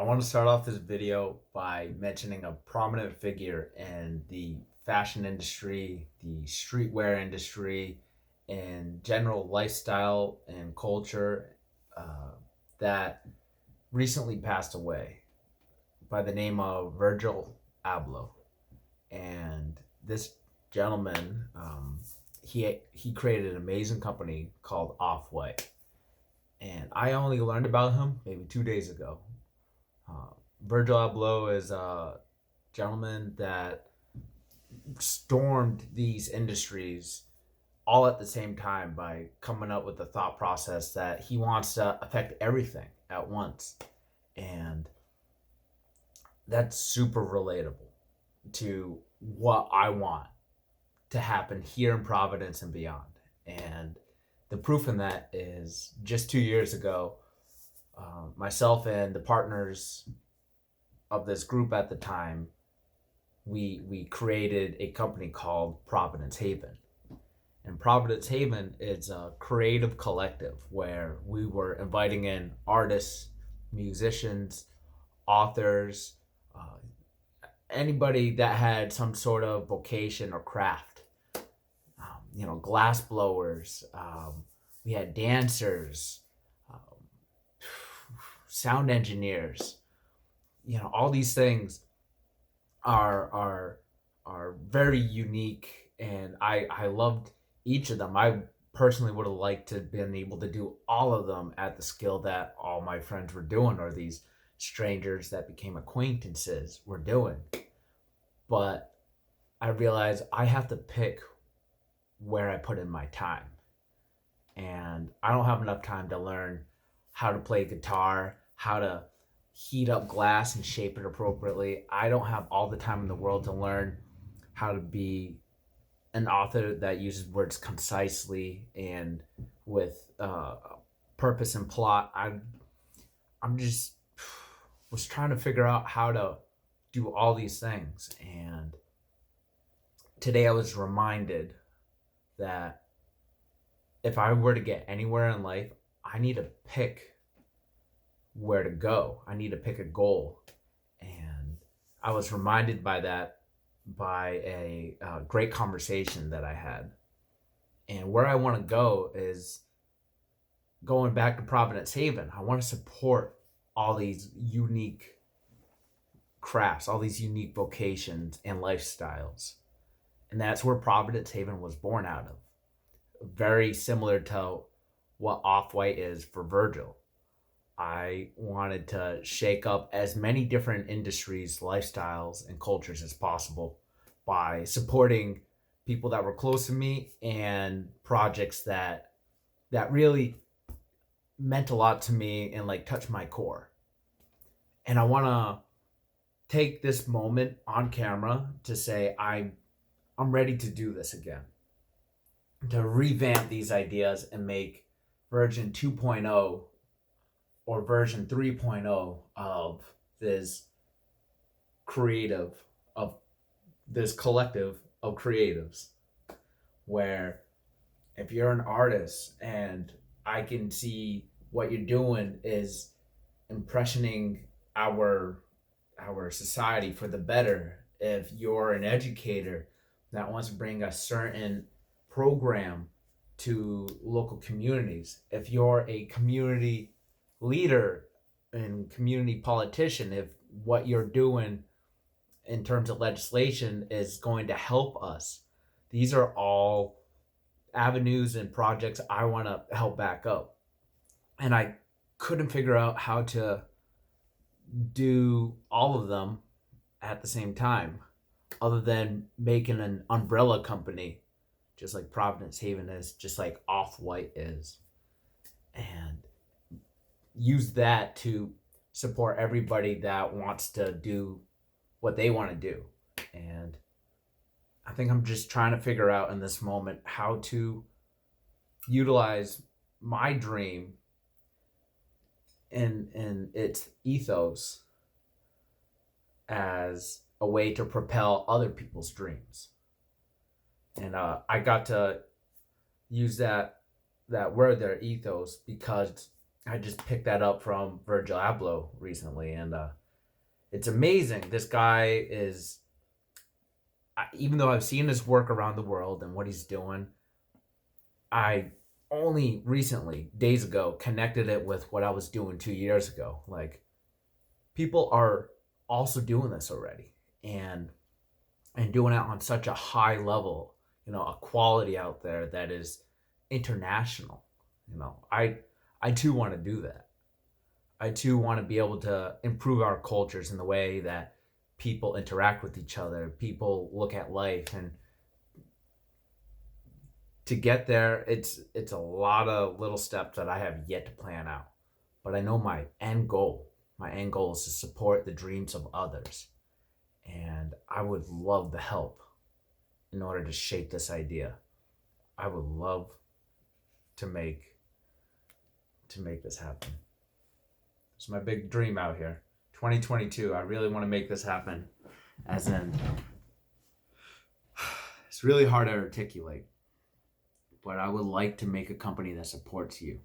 I want to start off this video by mentioning a prominent figure in the fashion industry, the streetwear industry, and general lifestyle and culture that recently passed away by the name of Virgil Abloh. And this gentleman, he created an amazing company called Off-White. And I only learned about him maybe 2 days ago. Virgil Abloh is a gentleman that stormed these industries all at the same time by coming up with the thought process that he wants to affect everything at once. And that's super relatable to what I want to happen here in Providence and beyond. And the proof in that is just 2 years ago, myself and the partners of this group at the time, we created a company called Providence Haven. And Providence Haven is a creative collective where we were inviting in artists, musicians, authors, anybody that had some sort of vocation or craft. Glass blowers. We had dancers, sound engineers. All these things are very unique, and I loved each of them. I personally would have liked to have been able to do all of them at the skill that all my friends were doing, or these strangers that became acquaintances were doing. But I realized I have to pick where I put in my time. And I don't have enough time to learn how to play guitar, how to heat up glass and shape it appropriately. I don't have all the time in the world to learn how to be an author that uses words concisely and with purpose and plot. I'm just was trying to figure out how to do all these things. And today I was reminded that if I were to get anywhere in life, I need to pick where to go. I need to pick a goal. And I was reminded by that by a great conversation that I had. And where I want to go is going back to Providence Haven. I want to support all these unique crafts, all these unique vocations and lifestyles. And that's where Providence Haven was born out of. Very similar to what Off-White is for Virgil. I wanted to shake up as many different industries, lifestyles, and cultures as possible by supporting people that were close to me and projects that really meant a lot to me and touched my core. And I want to take this moment on camera to say I'm ready to do this again, to revamp these ideas and make version 2.0 or version 3.0 of this collective of creatives, where if you're an artist and I can see what you're doing is impressioning our society for the better, if you're an educator that wants to bring a certain program to local communities, if you're a community leader and community politician, if what you're doing in terms of legislation is going to help us, these are all avenues and projects I want to help back up. And I couldn't figure out how to do all of them at the same time, other than making an umbrella company, just like Providence Haven is, just like Off-White is, and use that to support everybody that wants to do what they want to do. And I think I'm just trying to figure out in this moment how to utilize my dream and its ethos as a way to propel other people's dreams. And I got to use that word there, ethos, because I just picked that up from Virgil Abloh recently, and it's amazing. This guy is, even though I've seen his work around the world and what he's doing, I only recently, days ago, connected it with what I was doing 2 years ago. Like, people are also doing this already, and doing it on such a high level, a quality out there that is international. I too want to do that. I too want to be able to improve our cultures in the way that people interact with each other, people look at life, and to get there, it's a lot of little steps that I have yet to plan out. But I know my end goal is to support the dreams of others, and I would love the help in order to shape this idea. I would love to make this happen. It's my big dream out here. 2022, I really want to make this happen. As in, it's really hard to articulate, but I would like to make a company that supports you.